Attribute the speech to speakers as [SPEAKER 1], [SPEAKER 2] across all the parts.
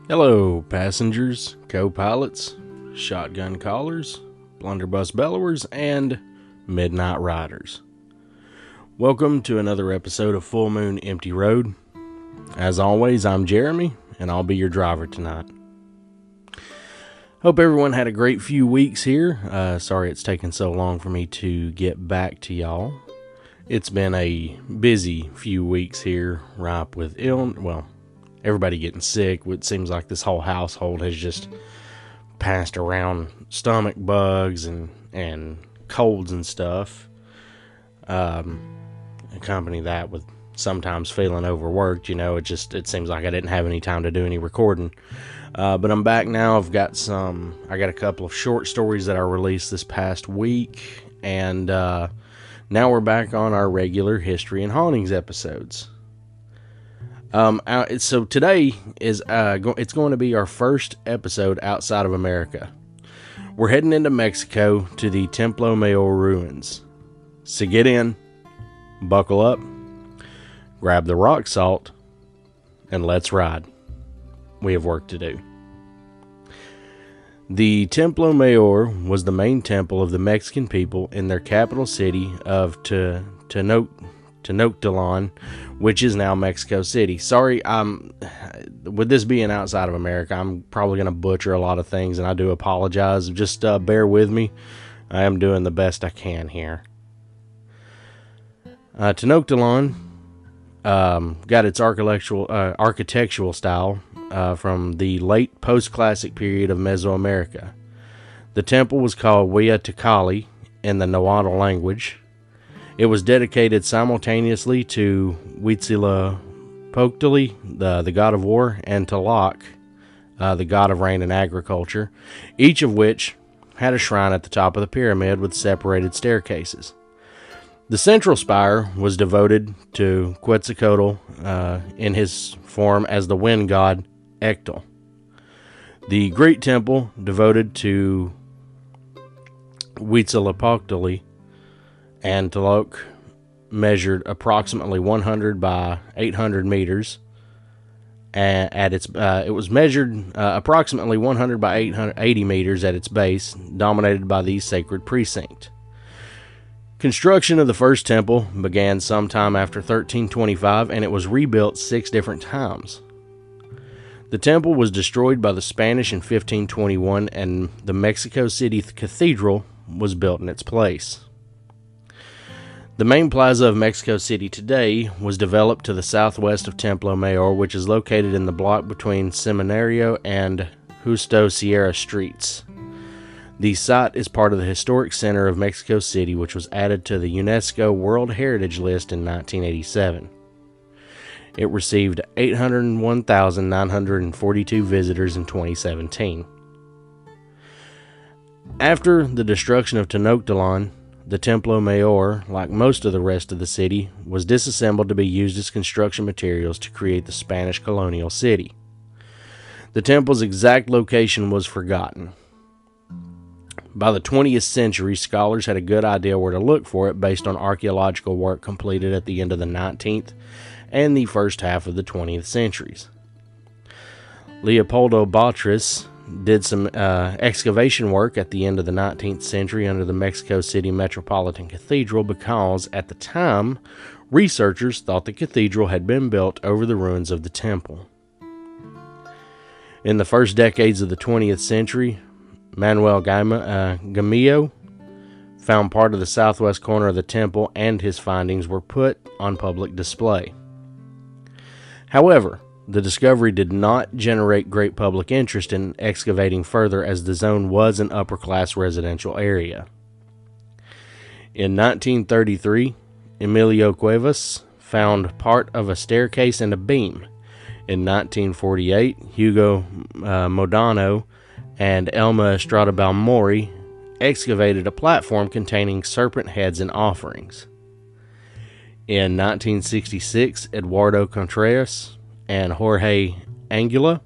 [SPEAKER 1] Hello, passengers, co-pilots, shotgun callers, blunderbuss bellowers, and midnight riders. Welcome to another episode of Full Moon Empty Road. As always, I'm Jeremy, and I'll be your driver tonight. Hope everyone had a great few weeks here. Sorry it's taken so long for me to get back to y'all. It's been a busy few weeks here, ripe with everybody getting sick. It seems like this whole household has just passed around stomach bugs and colds and stuff. Accompany that with sometimes feeling overworked. It seems like I didn't have any time to do any recording. But I'm back now. I got a couple of short stories that I released this past week, and now we're back on our regular history and hauntings episodes. So today is it's going to be our first episode outside of America. We're heading into Mexico to the Templo Mayor Ruins. So get in, buckle up, grab the rock salt, and let's ride. We have work to do. The Templo Mayor was the main temple of the Mexican people in their capital city of Tenochtitlan, which is now Mexico City. Sorry, with this being outside of America, I'm probably going to butcher a lot of things, and I do apologize. Just bear with me. I am doing the best I can here. Tenochtitlan got its architectural style from the late post-classic period of Mesoamerica. The temple was called Huayatecalli in the Nahuatl language. It was dedicated simultaneously to Huitzilopochtli, the god of war, and Tlaloc, the god of rain and agriculture, each of which had a shrine at the top of the pyramid with separated staircases. The central spire was devoted to Quetzalcoatl in his form as the wind god Ectl. The Great Temple, devoted to Huitzilopochtli and Tlaloc, measured approximately 100 by 800 meters. It was measured approximately 100 by 880 meters at its base, dominated by the sacred precinct. Construction of the first temple began sometime after 1325, and it was rebuilt 6 different times. The temple was destroyed by the Spanish in 1521, and the Mexico City Cathedral was built in its place. The main plaza of Mexico City today was developed to the southwest of Templo Mayor, which is located in the block between Seminario and Justo Sierra Streets. The site is part of the historic center of Mexico City, which was added to the UNESCO World Heritage List in 1987. It received 801,942 visitors in 2017. After the destruction of Tenochtitlan, the Templo Mayor, like most of the rest of the city, was disassembled to be used as construction materials to create the Spanish colonial city. The temple's exact location was forgotten. By the 20th century, scholars had a good idea where to look for it based on archaeological work completed at the end of the 19th and the first half of the 20th centuries. Leopoldo Batres did some excavation work at the end of the 19th century under the Mexico City Metropolitan Cathedral because, at the time, researchers thought the cathedral had been built over the ruins of the temple. In the first decades of the 20th century, Manuel Gamillo found part of the southwest corner of the temple, and his findings were put on public display. However, the discovery did not generate great public interest in excavating further, as the zone was an upper-class residential area. In 1933, Emilio Cuevas found part of a staircase and a beam. In 1948, Hugo Modano and Elma Estrada Balmori excavated a platform containing serpent heads and offerings. In 1966, Eduardo Contreras and Jorge Angula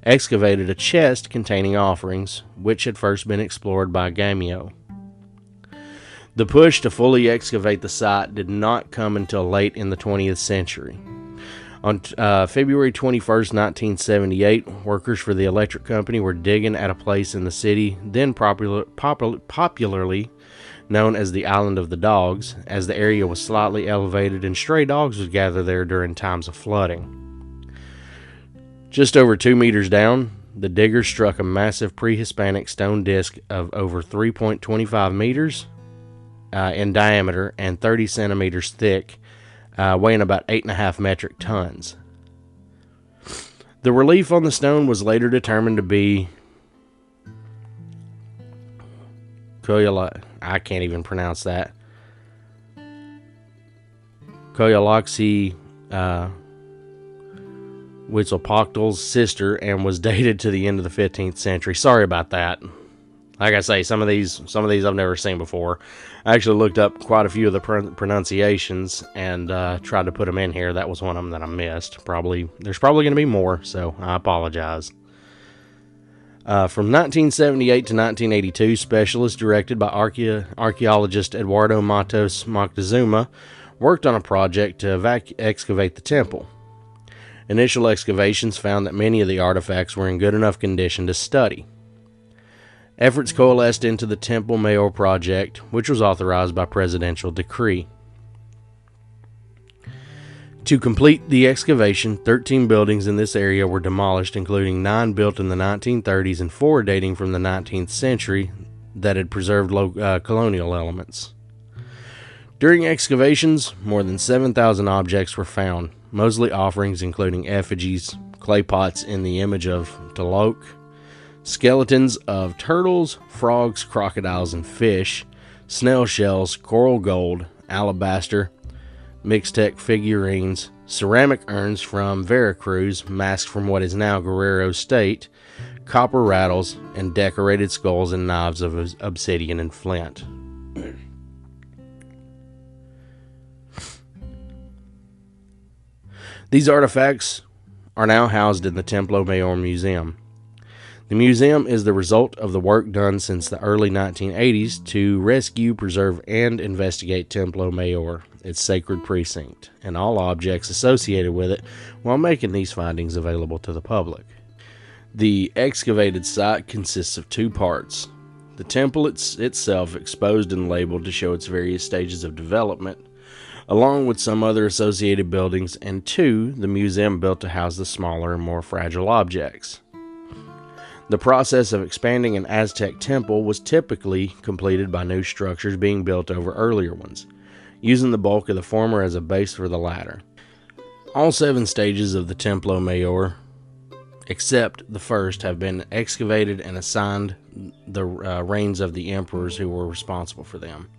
[SPEAKER 1] excavated a chest containing offerings, which had first been explored by Gamio. The push to fully excavate the site did not come until late in the 20th century. On February 21st, 1978, workers for the electric company were digging at a place in the city, then popularly known as the Island of the Dogs, as the area was slightly elevated and stray dogs would gather there during times of flooding. Just over 2 meters down, the diggers struck a massive pre-Hispanic stone disc of over 3.25 meters in diameter and 30 centimeters thick, weighing about 8.5 metric tons. The relief on the stone was later determined to be I can't even pronounce that. Coyolaxi Huitzilopochtli's sister, and was dated to the end of the 15th century. Sorry about that. Like I say, some of these I've never seen before. I actually looked up quite a few of the pronunciations and tried to put them in here. That was one of them that I missed. There's probably going to be more, so I apologize. From 1978 to 1982, specialists directed by archaeologist Eduardo Matos Moctezuma worked on a project to excavate the temple. Initial excavations found that many of the artifacts were in good enough condition to study. Efforts coalesced into the Templo Mayor project, which was authorized by presidential decree. To complete the excavation, 13 buildings in this area were demolished, including 9 built in the 1930s and 4 dating from the 19th century that had preserved colonial elements. During excavations, more than 7,000 objects were found, mostly offerings including effigies, clay pots in the image of Tlaloc, skeletons of turtles, frogs, crocodiles, and fish, snail shells, coral gold, alabaster, Mixtec figurines, ceramic urns from Veracruz, masks from what is now Guerrero State, copper rattles, and decorated skulls and knives of obsidian and flint. These artifacts are now housed in the Templo Mayor Museum. The museum is the result of the work done since the early 1980s to rescue, preserve, and investigate Templo Mayor, its sacred precinct, and all objects associated with it, while making these findings available to the public. The excavated site consists of 2 parts. The temple itself exposed and labeled to show its various stages of development, along with some other associated buildings, and 2, the museum built to house the smaller and more fragile objects. The process of expanding an Aztec temple was typically completed by new structures being built over earlier ones, using the bulk of the former as a base for the latter. All 7 stages of the Templo Mayor, except the first, have been excavated and assigned the reigns of the emperors who were responsible for them.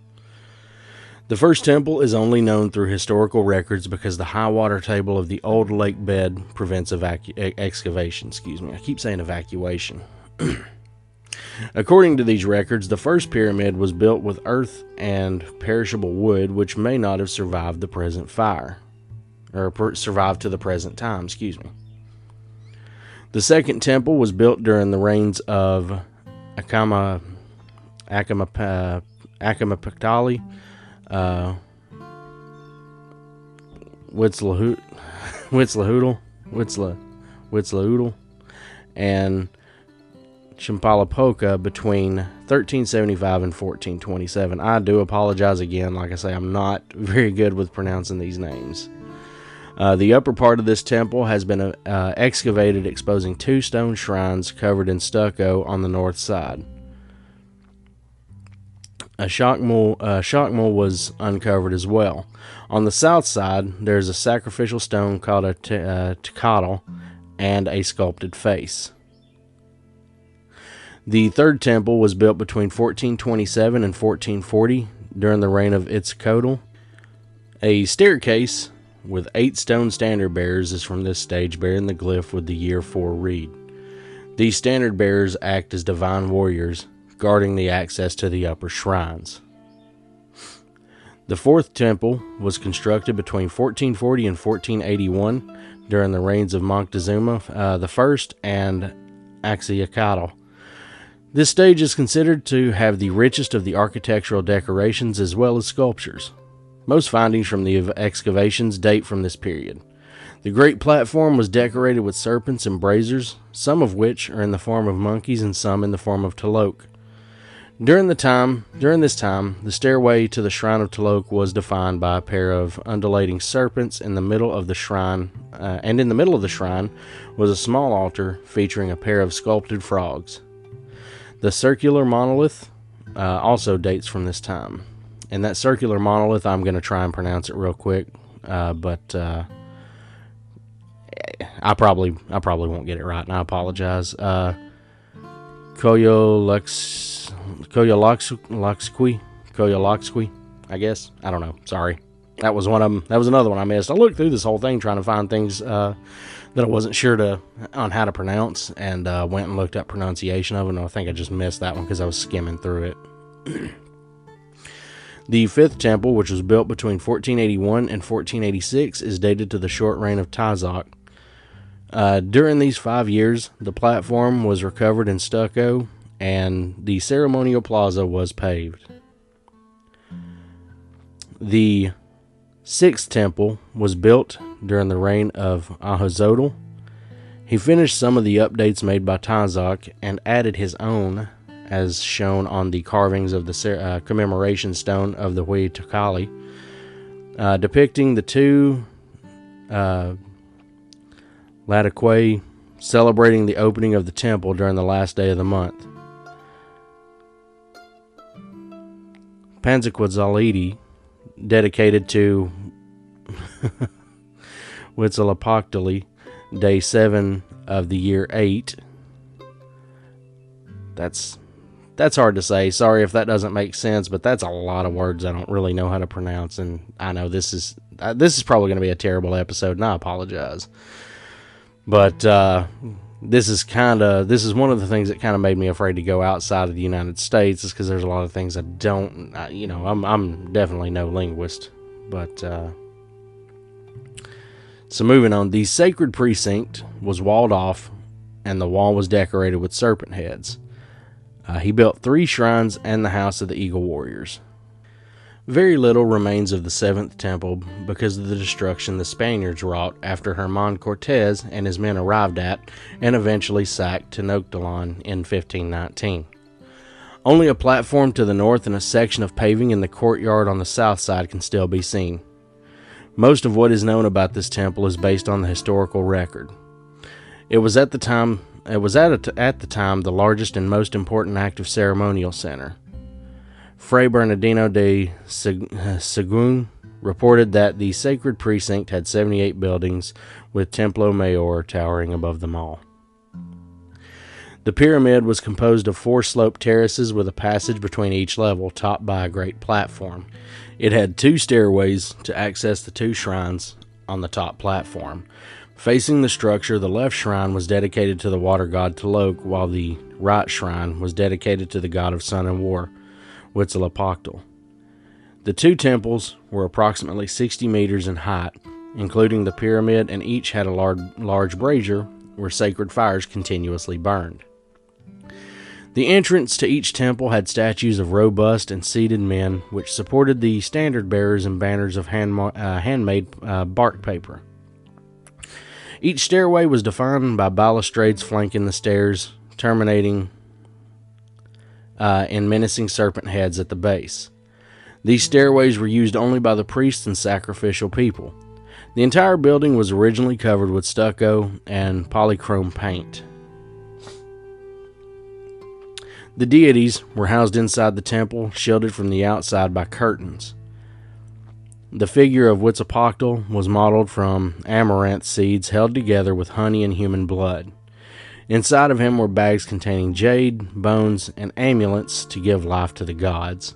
[SPEAKER 1] The first temple is only known through historical records because the high water table of the old lake bed prevents excavation. I keep saying evacuation. According to these records, the first pyramid was built with earth and perishable wood, which may not have survived the present fire, or survived to the present time. The second temple was built during the reigns of Akamapatali, Huitzilopochtli, and Chimpalapoca between 1375 and 1427. I do apologize again. Like I say, I'm not very good with pronouncing these names. The upper part of this temple has been excavated, exposing 2 stone shrines covered in stucco on the north side. A shockmole was uncovered as well. On the south side, there's a sacrificial stone called a tecatl and a sculpted face. The third temple was built between 1427 and 1440 during the reign of Itzcoatl. A staircase with 8 stone standard bearers is from this stage, bearing the glyph with the year 4 reed. These standard bearers act as divine warriors, guarding the access to the upper shrines. The fourth temple was constructed between 1440 and 1481 during the reigns of Moctezuma I and Axayacatl. This stage is considered to have the richest of the architectural decorations as well as sculptures. Most findings from the excavations date from this period. The great platform was decorated with serpents and braziers, some of which are in the form of monkeys and some in the form of Tlaloc. During this time, the stairway to the shrine of Tlaloc was defined by a pair of undulating serpents in the middle of the shrine, and in the middle of the shrine was a small altar featuring a pair of sculpted frogs. The circular monolith also dates from this time. And that circular monolith, I'm going to try and pronounce it real quick, but I probably won't get it right, and I apologize. Koyalaxqui, I guess. I don't know. Sorry. That was one of them. That was another one I missed. I looked through this whole thing trying to find things that I wasn't sure on how to pronounce, and went and looked up pronunciation of it, and I think I just missed that one because I was skimming through it. The fifth temple, which was built between 1481 and 1486, is dated to the short reign of Tlaloc. During these 5 years, the platform was recovered in stucco, and the ceremonial plaza was paved. The sixth temple was built during the reign of Ahuzotl. He finished some of the updates made by Tlaloc and added his own, as shown on the carvings of the commemoration stone of the Hui Takali, depicting the two Ladaque celebrating the opening of the temple during the last day of the month. Panzaquetzalidi, dedicated to Huitzilopochtli, day 7 of the year 8. That's hard to say. Sorry if that doesn't make sense, but that's a lot of words I don't really know how to pronounce, and I know this is probably going to be a terrible episode, and I apologize. But this is one of the things that kind of made me afraid to go outside of the United States, is because there's a lot of things I don't, I'm definitely no linguist. But so moving on, the sacred precinct was walled off, and the wall was decorated with serpent heads. He built 3 shrines and the House of the Eagle Warriors. Very little remains of the 7th temple because of the destruction the Spaniards wrought after Herman Cortez and his men arrived at and eventually sacked Tenochtitlan in 1519. Only a platform to the north and a section of paving in the courtyard on the south side can still be seen. Most of what is known about this temple is based on the historical record. It was at the time the largest and most important active ceremonial center. Fray Bernardino de Sahagún reported that the sacred precinct had 78 buildings, with Templo Mayor towering above them all. The pyramid was composed of 4 sloped terraces with a passage between each level, topped by a great platform. It had 2 stairways to access the 2 shrines on the top platform. Facing the structure, the left shrine was dedicated to the water god Tlaloc, while the right shrine was dedicated to the god of sun and war, Huitzilopochtli. The 2 temples were approximately 60 meters in height, including the pyramid, and each had a large brazier where sacred fires continuously burned. The entrance to each temple had statues of robust and seated men, which supported the standard bearers and banners of handmade bark paper. Each stairway was defined by balustrades flanking the stairs, terminating in menacing serpent heads at the base. These stairways were used only by the priests and sacrificial people. The entire building was originally covered with stucco and polychrome paint. The deities were housed inside the temple, shielded from the outside by curtains. The figure of Huitzilopochtli was modeled from amaranth seeds held together with honey and human blood. Inside of him were bags containing jade, bones, and amulets to give life to the gods.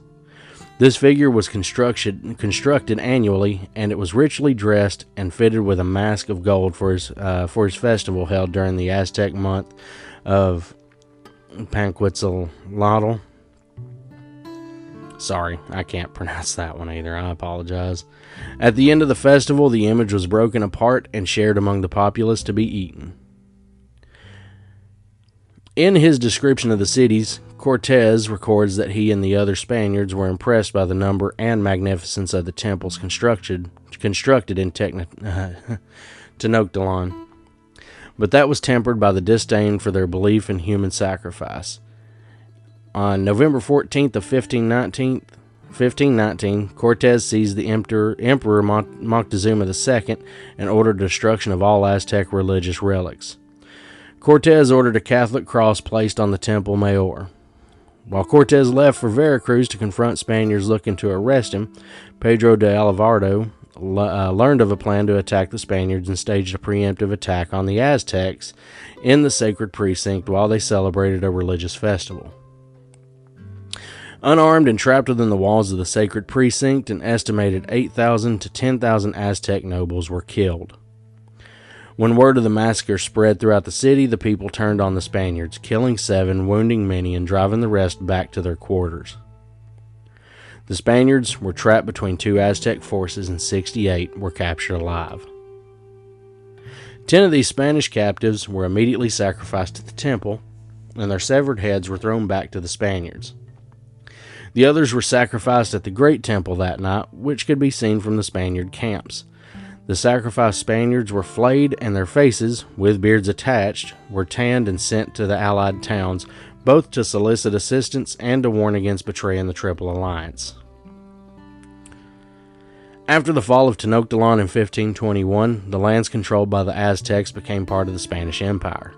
[SPEAKER 1] This figure was constructed annually, and it was richly dressed and fitted with a mask of gold for his festival held during the Aztec month of Panquetzalcoatl. Sorry, I can't pronounce that one either. I apologize. At the end of the festival, the image was broken apart and shared among the populace to be eaten. In his description of the cities, Cortez records that he and the other Spaniards were impressed by the number and magnificence of the temples constructed constructed in Tenochtitlan, but that was tempered by the disdain for their belief in human sacrifice. On November 14th of 1519, Cortez seized the Emperor Moctezuma II and ordered the destruction of all Aztec religious relics. Cortez ordered a Catholic cross placed on the Templo Mayor. While Cortez left for Veracruz to confront Spaniards looking to arrest him, Pedro de Alvarado learned of a plan to attack the Spaniards and staged a preemptive attack on the Aztecs in the sacred precinct while they celebrated a religious festival. Unarmed and trapped within the walls of the sacred precinct, an estimated 8,000 to 10,000 Aztec nobles were killed. When word of the massacre spread throughout the city, the people turned on the Spaniards, killing 7, wounding many, and driving the rest back to their quarters. The Spaniards were trapped between 2 Aztec forces, and 68 were captured alive. 10 of these Spanish captives were immediately sacrificed at the temple, and their severed heads were thrown back to the Spaniards. The others were sacrificed at the Great Temple that night, which could be seen from the Spaniard camps. The sacrificed Spaniards were flayed, and their faces, with beards attached, were tanned and sent to the allied towns, both to solicit assistance and to warn against betraying the Triple Alliance. After the fall of Tenochtitlan in 1521, the lands controlled by the Aztecs became part of the Spanish Empire.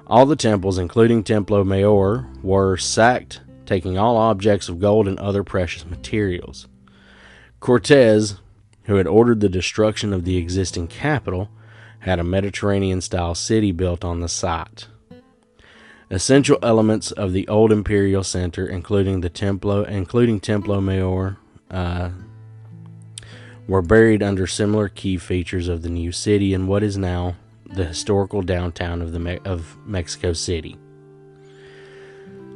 [SPEAKER 1] All the temples, including Templo Mayor, were sacked, taking all objects of gold and other precious materials. Cortez, who had ordered the destruction of the existing capital, had a Mediterranean-style city built on the site. Essential elements of the old imperial center, including Templo Mayor, were buried under similar key features of the new city in what is now the historical downtown of Mexico City.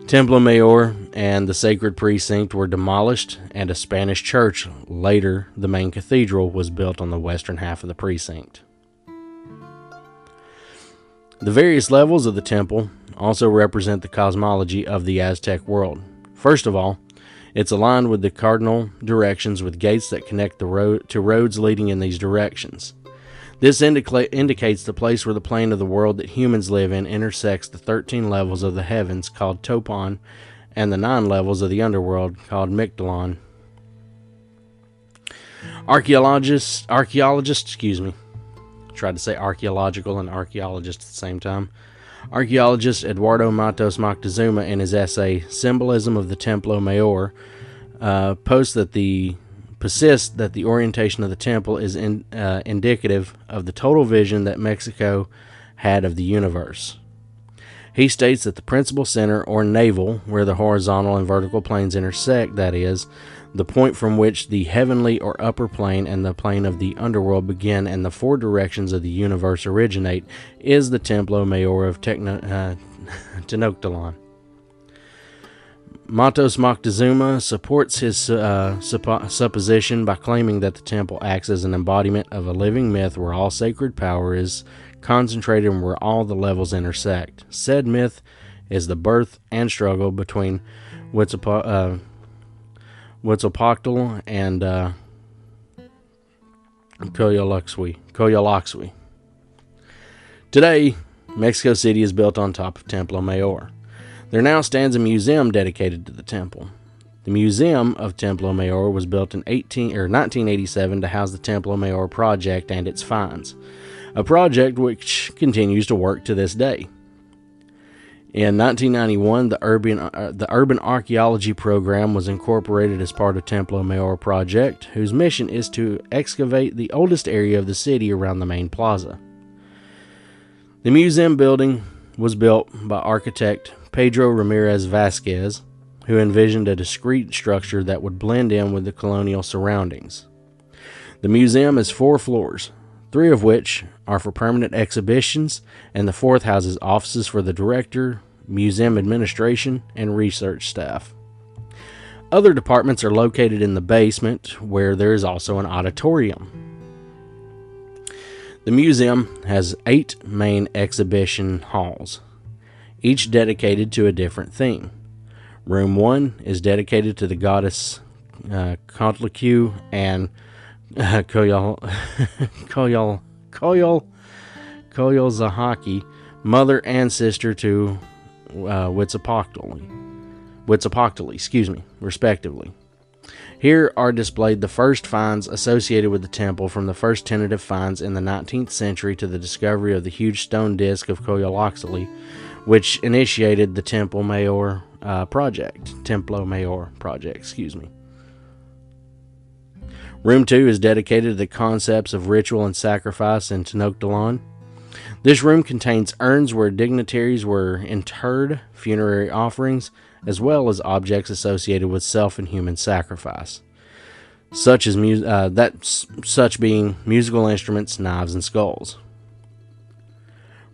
[SPEAKER 1] Templo Mayor and the sacred precinct were demolished, and a Spanish church, later the main cathedral, was built on the western half of the precinct. The various levels of the temple also represent the cosmology of the Aztec world. First of all, it's aligned with the cardinal directions with gates that connect the road to roads leading in these directions. This indicates the place where the plane of the world that humans live in intersects the 13 levels of the heavens called Topon and the 9 levels of the underworld called Mictlan. Archaeologists, tried to say archaeological and archaeologist at the same time. Archaeologist Eduardo Matos Moctezuma, in his essay Symbolism of the Templo Mayor, persists that the orientation of the temple is indicative of the total vision that Mexico had of the universe. He states that the principal center, or navel, where the horizontal and vertical planes intersect, that is, the point from which the heavenly or upper plane and the plane of the underworld begin and the 4 directions of the universe originate, is the Templo Mayor of Tenochtitlan. Matos Moctezuma supports his supposition by claiming that the temple acts as an embodiment of a living myth where all sacred power is concentrated and where all the levels intersect. Said myth is the birth and struggle between Huitzilopochtli and Coyolxauhqui. Today, Mexico City is built on top of Templo Mayor. There now stands a museum dedicated to the temple. The Museum of Templo Mayor was built in 1987 to house the Templo Mayor project and its finds, a project which continues to work to this day. In 1991, the Urban Archaeology Program was incorporated as part of Templo Mayor project, whose mission is to excavate the oldest area of the city around the main plaza. The museum building was built by architect Pedro Ramirez Vasquez, who envisioned a discrete structure that would blend in with the colonial surroundings. The museum has 4 floors, 3 of which are for permanent exhibitions, and the 4th houses offices for the director, museum administration, and research staff. Other departments are located in the basement, where there is also an auditorium. The museum has 8 main exhibition halls, each dedicated to a different theme. Room 1 is dedicated to the goddess Coatlicue and Koyal, Koyalzahaki, mother and sister to Huitzilopochtli, respectively. Here are displayed the first finds associated with the temple, from the first tentative finds in the 19th century to the discovery of the huge stone disk of Koyalloxtli, which initiated the Templo Mayor project. Room 2 is dedicated to the concepts of ritual and sacrifice in Tenochtitlan. This room contains urns where dignitaries were interred, funerary offerings, as well as objects associated with self and human sacrifice, such being musical instruments, knives, and skulls.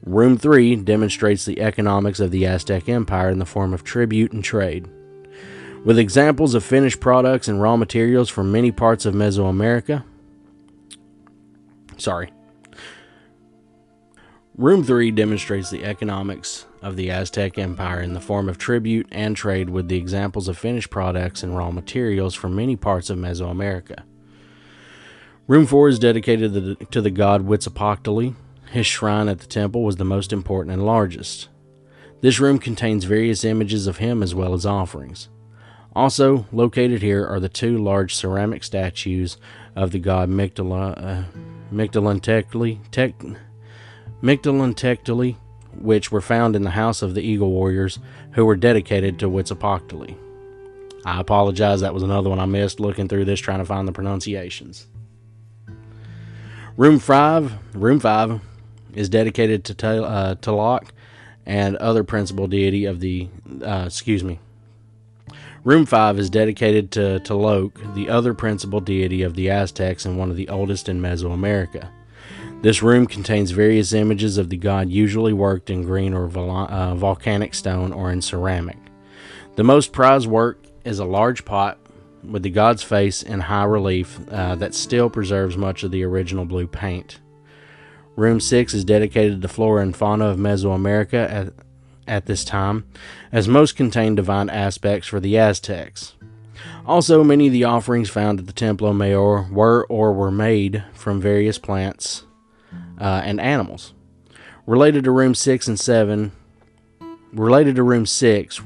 [SPEAKER 1] Room 3 demonstrates the economics of the Aztec Empire in the form of tribute and trade, with examples of finished products and raw materials from many parts of Mesoamerica. Room 3 demonstrates the economics of the Aztec Empire in the form of tribute and trade, with the examples of finished products and raw materials from many parts of Mesoamerica. Room 4 is dedicated to the god Huitzilopochtli. His shrine at the temple was the most important and largest. This room contains various images of him as well as offerings. Also located here are the two large ceramic statues of the god Mictlantecuhtli, which were found in the house of the Eagle Warriors, who were dedicated to Huitzilopochtli. I apologize, that was another one I missed looking through this trying to find the pronunciations. Room 5 is dedicated to Tlaloc and other principal deity of the Room 5 is dedicated to Tlaloc, the other principal deity of the Aztecs and one of the oldest in Mesoamerica. This room contains various images of the god, usually worked in green or volcanic stone or in ceramic. The most prized work is a large pot with the god's face in high relief that still preserves much of the original blue paint. Room 6 is dedicated to the flora and fauna of Mesoamerica at this time, as most contain divine aspects for the Aztecs. Also, many of the offerings found at the Templo Mayor were made from various plants and animals. Related to Room 6,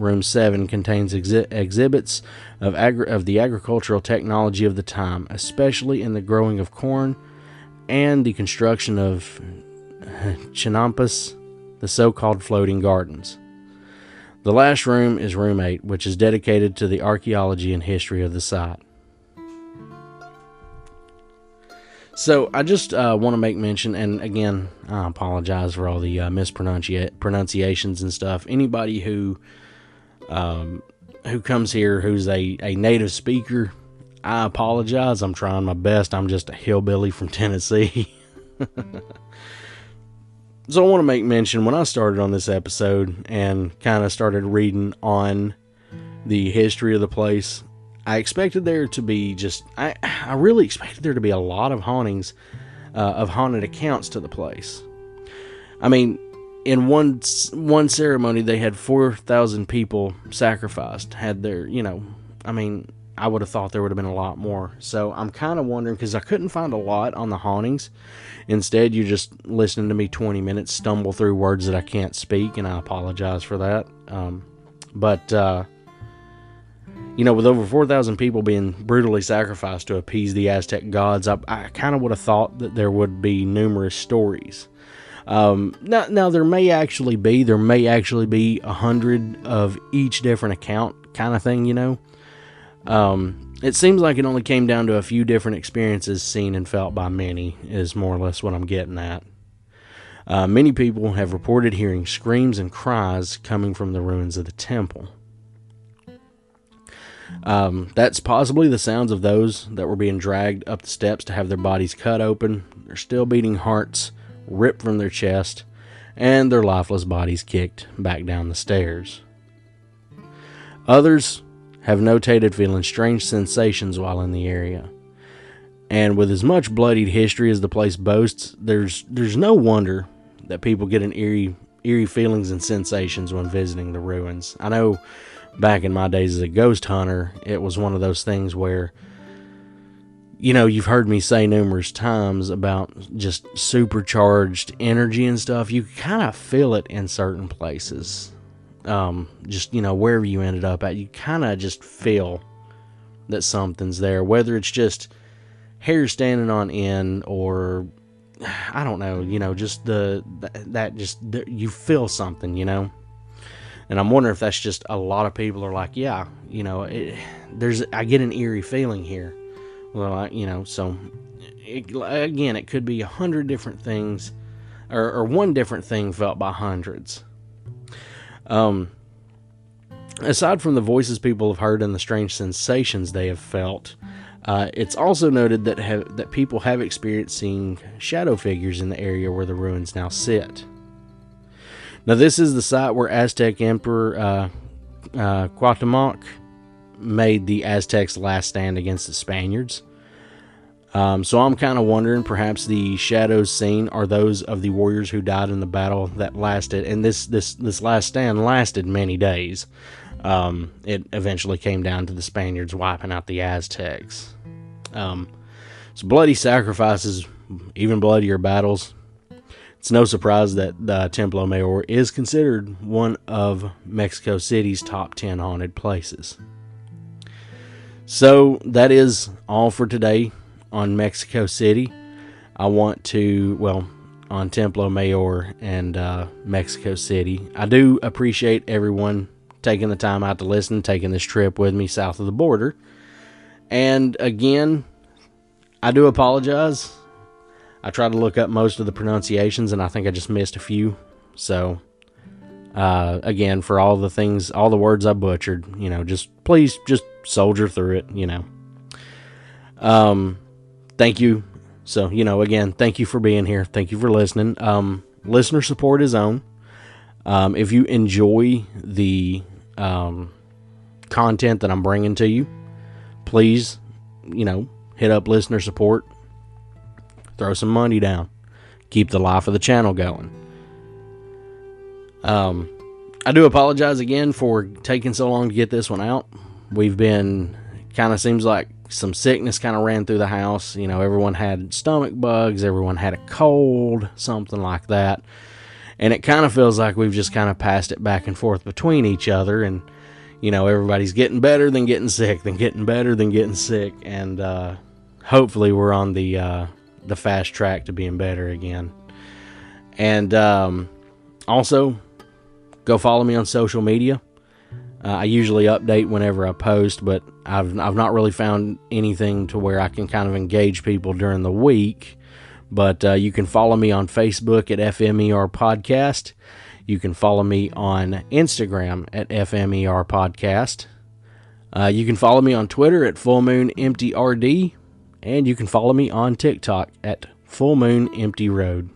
[SPEAKER 1] Room 7 contains exhibits of the agricultural technology of the time, especially in the growing of corn and the construction of chinampas, the so-called floating gardens. The last room is Room 8, which is dedicated to the archaeology and history of the site. So I just want to make mention, and again, I apologize for all the mispronunciations and stuff. Anybody who comes here who's a native speaker, I apologize. I'm trying my best. I'm just a hillbilly from Tennessee. So I want to make mention, when I started on this episode and kind of started reading on the history of the place, I expected there to be I really expected there to be a lot of hauntings, of haunted accounts to the place. I mean, in one ceremony, they had 4,000 people sacrificed, had their, I would have thought there would have been a lot more. So I'm kind of wondering, because I couldn't find a lot on the hauntings. Instead, you're just listening to me 20 minutes stumble through words that I can't speak, and I apologize for that. With over 4,000 people being brutally sacrificed to appease the Aztec gods, I kind of would have thought that there would be numerous stories. Now there may actually be 100 of each different account kind of thing, It seems like it only came down to a few different experiences seen and felt by many, is more or less what I'm getting at. Many people have reported hearing screams and cries coming from the ruins of the temple. That's possibly the sounds of those that were being dragged up the steps to have their bodies cut open, their still beating hearts ripped from their chest, and their lifeless bodies kicked back down the stairs. Others have notated feeling strange sensations while in the area. And with as much bloodied history as the place boasts, there's no wonder that people get an eerie feelings and sensations when visiting the ruins. I know back in my days as a ghost hunter, it was one of those things where, you've heard me say numerous times about just supercharged energy and stuff. You kind of feel it in certain places. Just, wherever you ended up at, you kind of just feel that something's there, whether it's just hair standing on end or I don't know, just you feel something, and I'm wondering if that's just a lot of people are like, yeah, I get an eerie feeling here. Well, so it could be 100 different things or one different thing felt by hundreds. Aside from the voices people have heard and the strange sensations they have felt, it's also noted that people have experienced seeing shadow figures in the area where the ruins now sit. Now, this is the site where Aztec Emperor Cuauhtemoc made the Aztecs' last stand against the Spaniards. So I'm kind of wondering, perhaps the shadows seen are those of the warriors who died in the battle that lasted, and this last stand lasted many days. It eventually came down to the Spaniards wiping out the Aztecs. So bloody sacrifices, even bloodier battles. It's no surprise that the Templo Mayor is considered one of Mexico City's top 10 haunted places. So that is all for today on Mexico City. I want to, on Templo Mayor and Mexico City. I do appreciate everyone taking the time out to listen, taking this trip with me south of the border. And again, I do apologize. I tried to look up most of the pronunciations, and I think I just missed a few. So, again, for all the words I butchered, please soldier through it, Thank you. So, again, thank you for being here. Thank you for listening. Listener support is on. If you enjoy the content that I'm bringing to you, please, hit up listener support. Throw some money down. Keep the life of the channel going. I do apologize again for taking so long to get this one out. We've been, seems like some sickness kind of ran through the house. Everyone had stomach bugs. Everyone had a cold, something like that. And it kind of feels like we've just kind of passed it back and forth between each other. And, everybody's getting better than getting sick, then getting better than getting sick. And hopefully we're on the fast track to being better again. And also, go follow me on social media. I usually update whenever I post, but I've not really found anything to where I can kind of engage people during the week. But you can follow me on Facebook at FMER Podcast. You can follow me on Instagram at FMER Podcast. You can follow me on Twitter at FullMoonEmptyRD. And you can follow me on TikTok at FullMoonEmptyRoad.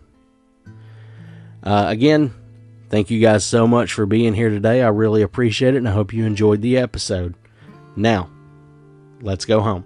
[SPEAKER 1] Again, thank you guys so much for being here today. I really appreciate it, and I hope you enjoyed the episode. Now, let's go home.